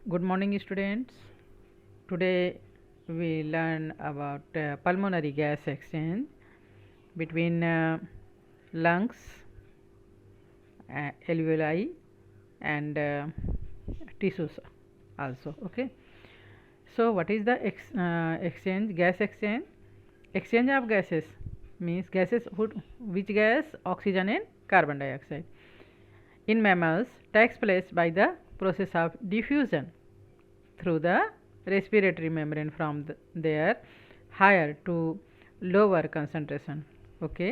Good morning, students. Today we learn about pulmonary gas exchange between lungs, alveoli, and tissues also. Okay. So, what is the exchange? Gas exchange. Exchange of gases means gases which gas? Oxygen and carbon dioxide. In mammals, takes place by the process of diffusion through the respiratory membrane from their higher to lower concentration. Okay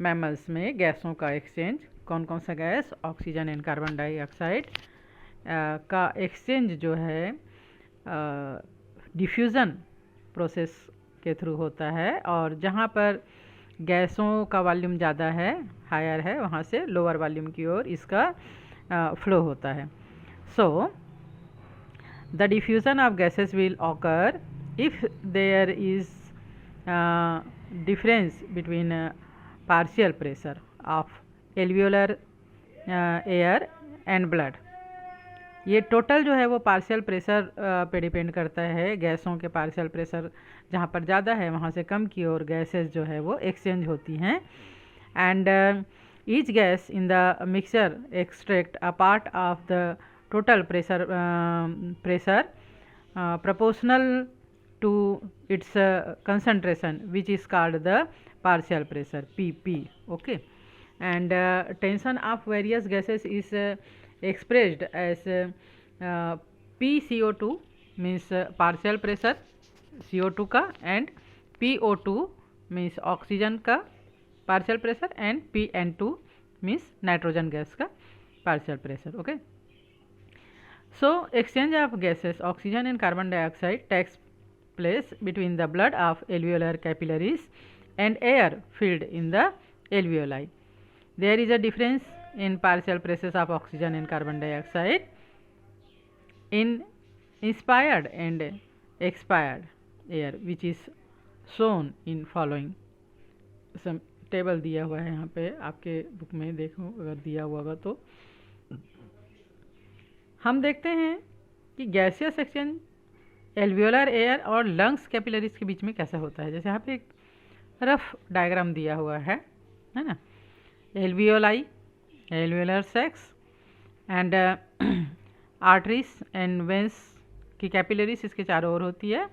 mammals में गैसों का exchange कौन कौन सा gas? Oxygen and carbon dioxide का exchange जो है diffusion process के थ्रू होता है, और जहाँ पर गैसों का वॉल्यूम ज़्यादा है, हायर है, वहाँ से लोअर वॉल्यूम की ओर इसका फ्लो होता है. सो the diffusion of gases will occur if there is difference between partial pressure of alveolar air and blood. ये टोटल जो है वो पार्शियल प्रेशर पे डिपेंड करता है. गैसों के पार्शियल प्रेशर जहाँ पर ज़्यादा है वहाँ से कम की ओर गैसेस जो है वो एक्सचेंज होती हैं. And each gas in the mixture extract a part of the total pressure proportional to its concentration, which is called the partial pressure pp. Okay, and tension of various gases is expressed as pCO2 means partial pressure CO2 का, and PO2 means oxygen का partial pressure, and PN2 means nitrogen gas का partial pressure. Okay. So, exchange of gases oxygen and carbon dioxide takes place between the blood of alveolar capillaries and air filled in the alveoli. There is a difference in partial pressures of oxygen and carbon dioxide in inspired and expired air, which is shown in following. some table दिया हुआ है यहाँ पे, आपके book में देखो अगर दिया हुआ होगा तो. हम देखते हैं कि गैसियस एक्सचेंज एल्वियोलर एयर और लंग्स कैपिलरीज के बीच में कैसा होता है. जैसे यहाँ पे एक रफ डायग्राम दिया हुआ है ना. Alveoli, alveolar sacs and arteries and veins की कैपिलरीज इसके चारों ओर होती है.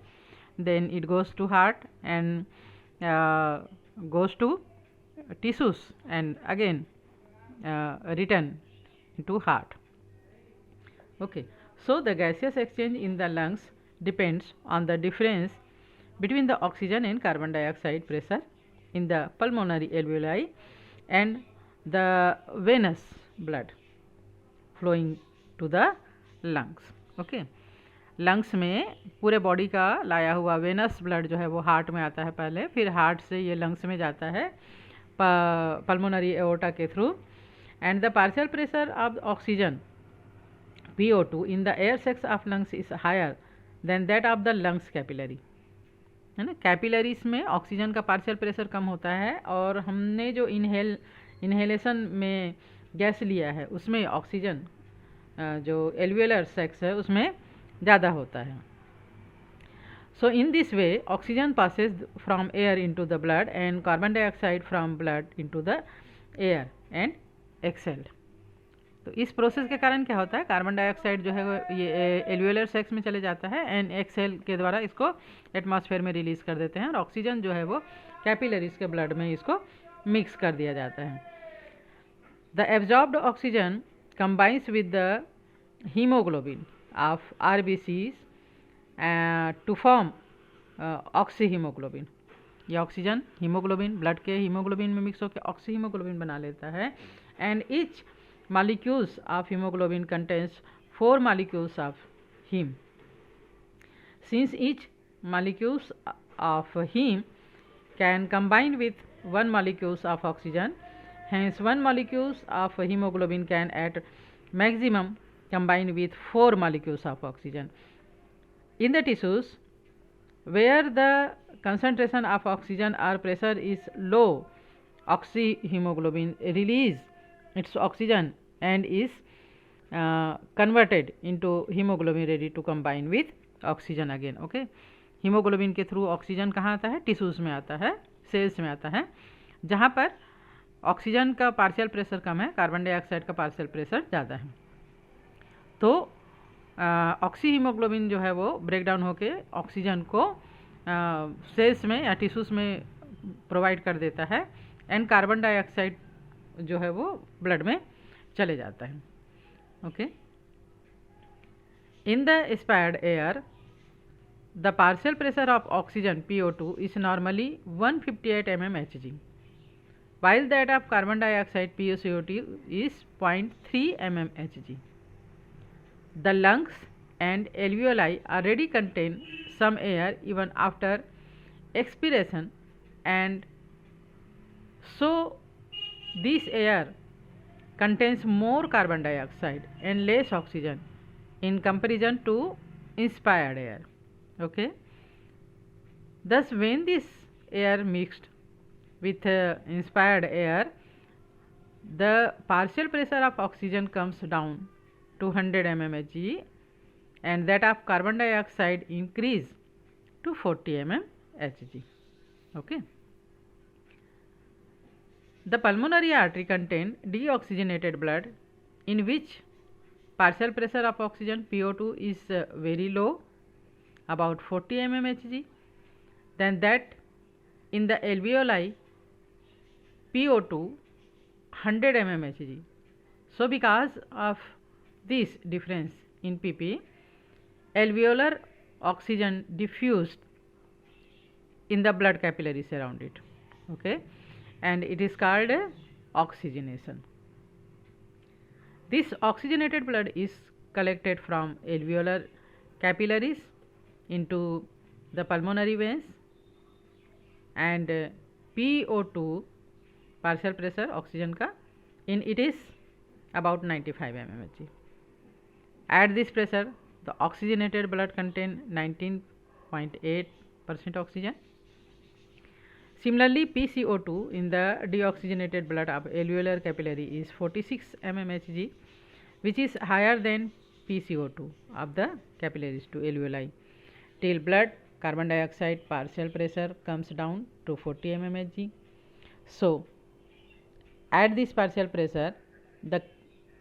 Then it goes to heart and goes to tissues and again return to heart. Okay, so the gaseous exchange in the lungs depends on the difference between the oxygen and carbon dioxide pressure in the pulmonary alveoli and the venous blood flowing to the lungs. Okay, lungs में पूरे body का लाया हुआ venous blood जो है वो heart में आता है पहले, फिर हार्ट से ये लंग्स में जाता है पल्मोनरी एओर्टा के through, and the partial pressure of oxygen PO2 in the air sacs of lungs is higher than that of the lungs capillary. है ना. कैपिलरीज में ऑक्सीजन का पार्शियल प्रेशर कम होता है, और हमने जो इनहेलेशन में गैस लिया है उसमें ऑक्सीजन जो एल्वियोलर सेक्स है उसमें ज़्यादा होता है. So in this way oxygen passes from air into the blood and carbon dioxide from blood into the air and exhaled. तो इस प्रोसेस के कारण क्या होता है, कार्बन डाइऑक्साइड जो है ये एल्वियोलर सेक्स में चले जाता है एंड एक्सेल के द्वारा इसको एटमॉस्फेयर में रिलीज कर देते हैं, और ऑक्सीजन जो है वो कैपिलरीज के ब्लड में इसको मिक्स कर दिया जाता है. The absorbed oxygen combines with the haemoglobin of RBCs to form oxy haemoglobin. ये ऑक्सीजन हीमोग्लोबिन ब्लड के हीमोग्लोबिन में मिक्स होकर ऑक्सी हीमोग्लोबिन बना लेता है, and each molecules of hemoglobin contains 4 molecules of heme. Since each molecules of heme can combine with 1 molecules of oxygen, hence 1 molecules of hemoglobin can at maximum combine with 4 molecules of oxygen. In the tissues where the concentration of oxygen or pressure is low, oxyhemoglobin release its oxygen and is converted into haemoglobin ready to combine with oxygen again. Okay, haemoglobin के through oxygen कहाँ आता है? Tissues में आता है, sales में आता है, जहाँ पर ऑक्सीजन का पार्शियल प्रेशर कम है, कार्बन डाइऑक्साइड का पार्शियल प्रेशर ज़्यादा है। तो ऑक्सी हीमोग्लोबिन जो है वो ब्रेक डाउन होके ऑक्सीजन को सेल्स में या टिश्यूज़ में प्रोवाइड कर देता है, एंड कार्बन डाइऑक्साइड जो है वो ब्लड में चले जाता है। Okay, in the expired air the partial pressure of oxygen PO2 is normally 158 mmHg, while that of carbon dioxide PaCO2 is 0.3 mmHg. The lungs and alveoli already contain some air even after expiration, and so this air contains more carbon dioxide and less oxygen in comparison to inspired air. Okay, thus when this air mixed with inspired air, the partial pressure of oxygen comes down to 100 mmHg, and that of carbon dioxide increase to 40 mmHg. Okay, the pulmonary artery contain deoxygenated blood in which partial pressure of oxygen PO2 is very low, about 40 mmHg, than that in the alveoli PO2 100 mmHg. So because of this difference in pp, alveolar oxygen diffused in the blood capillaries around it. Okay, and it is called oxygenation. This oxygenated blood is collected from alveolar capillaries into the pulmonary veins, and PO2 partial pressure oxygen का in it is about 95 mmHg. At this pressure the oxygenated blood contain 19.8% oxygen. Similarly, PCO2 in the deoxygenated blood of alveolar capillary is 46 mmHg, which is higher than PCO2 of the capillaries to alveoli, till blood carbon dioxide partial pressure comes down to 40 mmHg. So at this partial pressure the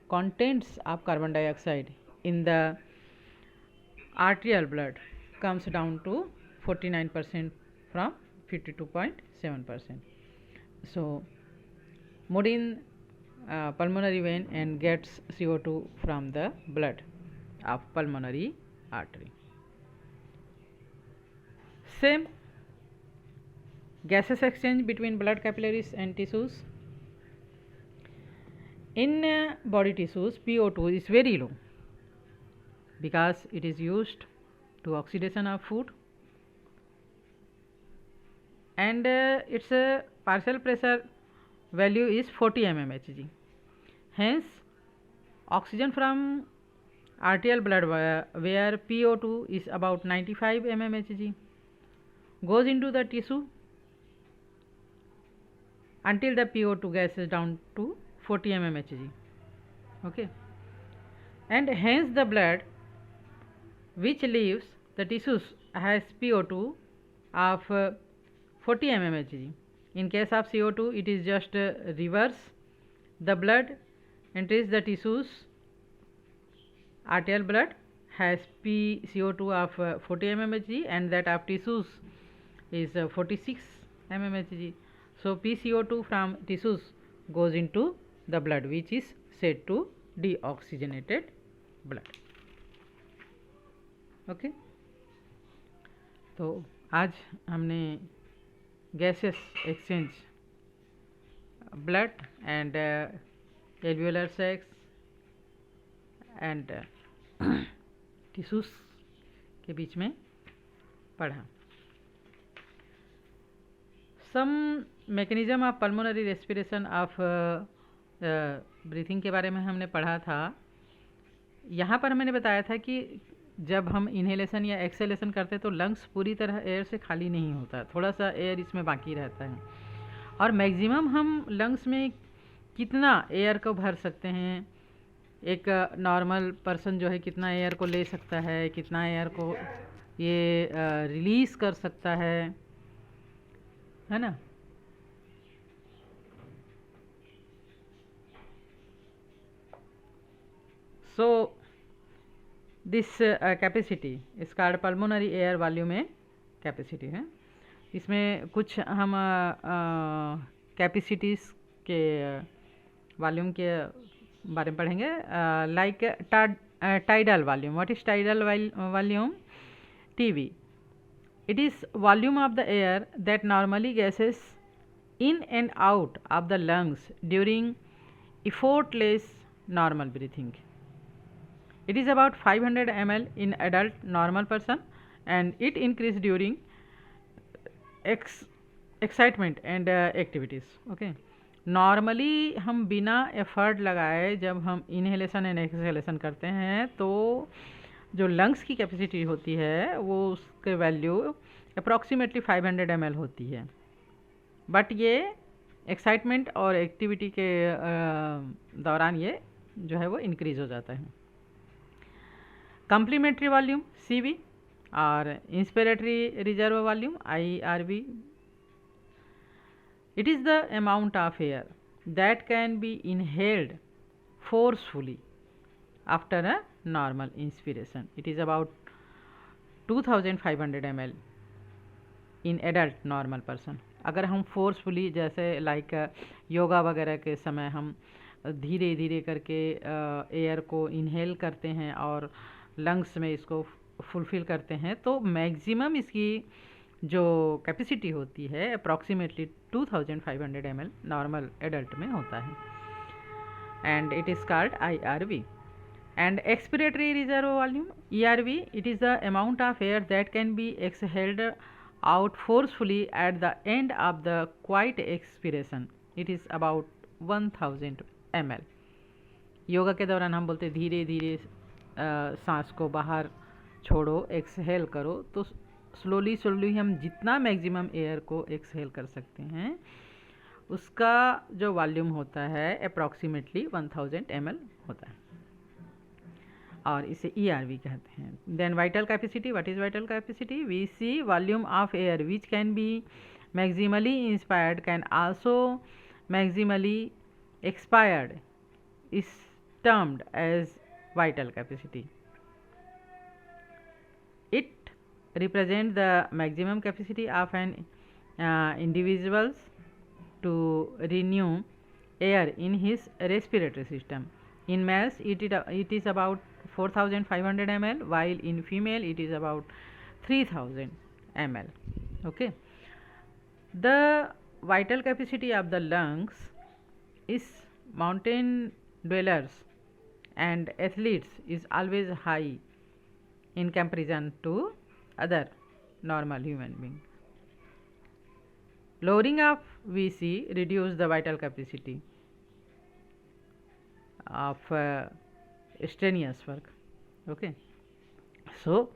contents of carbon dioxide in the arterial blood comes down to 49% from 52.7%. So moved in pulmonary vein and gets CO2 from the blood of pulmonary artery. Same gaseous exchange between blood capillaries and tissues. In body tissues, PO2 is very low because it is used to oxidation of food, and its partial pressure value is 40 mmHg. Hence, oxygen from arterial blood where PO2 is about 95 mmHg goes into the tissue until the PO2 gas is down to 40 mmHg. Okay, and hence the blood which leaves the tissues has PO2 of 40 mmHg. In case of CO2 it is just reverse. The blood enters the tissues, arterial blood has PCO2 of 40 mmHg, and that of tissues is 46 mmHg. So PCO2 from tissues goes into the blood, which is said to deoxygenated blood. Okay, तो आज हमने gaseous exchange blood and alveolar sacs and tissues के बीच में पढ़ा. Some mechanism of pulmonary respiration of breathing के बारे में हमने पढ़ा था. यहाँ पर मैंने बताया था कि जब हम इन्हेलेशन या एक्सेलेशन करते तो लंग्स पूरी तरह एयर से खाली नहीं होता, थोड़ा सा एयर इसमें बाकी रहता है, और मैक्सिमम हम लंग्स में कितना एयर को भर सकते हैं, एक नॉर्मल पर्सन जो है कितना एयर को ले सकता है, कितना एयर को ये रिलीज कर सकता है ना। सो दिस कैपेसिटी इस कार्ड पल्मोनरी एयर वॉल्यूम में कैपेसिटी है। इसमें कुछ हम कैपेसिटीज़ के वॉल्यूम के बारे में पढ़ेंगे। Like tidal volume. What is tidal volume? TV. It is volume of the air that normally gases in and out of the lungs during effortless normal breathing. It is about 500 ml in adult normal person and it increase during excitement and activities. Okay. Normally हम बिना effort लगाए जब हम inhalation and exhalation करते हैं तो जो lungs की कैपेसिटी होती है वो उसके वैल्यू अप्रॉक्सीमेटली 500 ml होती है। बट ये एक्साइटमेंट और एक्टिविटी के दौरान ये जो है वो इंक्रीज हो जाता है। कंप्लीमेंट्री वॉल्यूम CV और inspiratory reserve volume IRV। It is the amount of air that can be inhaled forcefully after a normal inspiration. It is about 2500 ml in adult normal person. अगर हम forcefully जैसे like yoga वगैरह के समय हम धीरे धीरे करके एयर को इनहेल करते हैं और लंग्स में इसको फुलफिल करते हैं तो मैक्सिमम इसकी जो कैपेसिटी होती है अप्रॉक्सीमेटली 2500 ml नॉर्मल एडल्ट में होता है। And it is called IRV। And expiratory reserve volume ERV। It is the amount of air that can be exhaled out forcefully at the end of the quiet expiration. It is about 1000 ml। Yoga के दौरान हम बोलते धीरे धीरे सांस को बाहर छोड़ो, एक्सहेल करो, तो स्लोली स्लोली हम जितना मैक्सिमम एयर को एक्सहेल कर सकते हैं उसका जो वॉल्यूम होता है अप्रॉक्सीमेटली 1000 ml होता है और इसे ERV कहते हैं। Then vital capacity. What is vital capacity? VC volume of air which can be maximally inspired can also maximally expired is termed as vital capacity. It represent the maximum capacity of an individuals to renew air in his respiratory system. In males it is about 4500 ml while in female it is about 3000 ml. Okay. The vital capacity of the lungs is mountain dwellers and athletes is always high in comparison to other normal human being. Lowering of VC reduce the vital capacity of strenuous work. Okay. So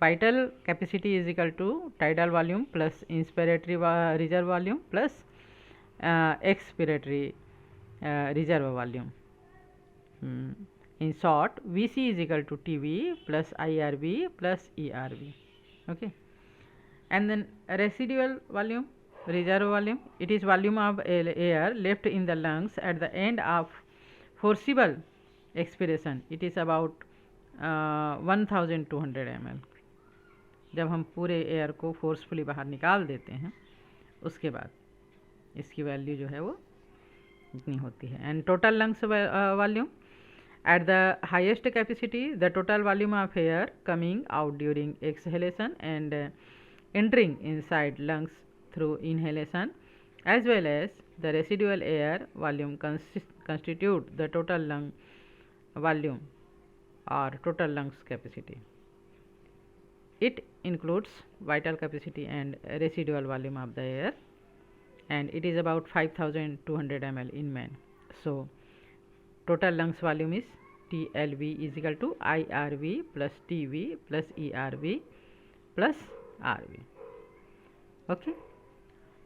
vital capacity is equal to tidal volume plus inspiratory reserve volume plus expiratory reserve volume. In short, VC is equal to TV plus IRV plus ERV. Okay. And then residual volume, reserve volume, it is volume of air left in the lungs at the end of forcible expiration. It is about 1200 ml। जब हम पूरे air को forcefully बाहर निकाल देते हैं उसके बाद इसकी वैल्यू जो है वो इतनी होती है। And total lungs volume at the highest capacity the total volume of air coming out during exhalation and entering inside lungs through inhalation as well as the residual air volume constitute the total lung volume or total lungs capacity. It includes vital capacity and residual volume of the air and it is about 5200 ml in men. So total lungs volume is TLV is equal to IRV plus TV plus ERV plus RV. Okay.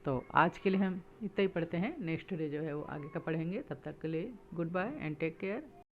तो आज के लिए हम इतना ही पढ़ते हैं। Next day जो है वो आगे का पढ़ेंगे। तब तक के लिए goodbye and take care.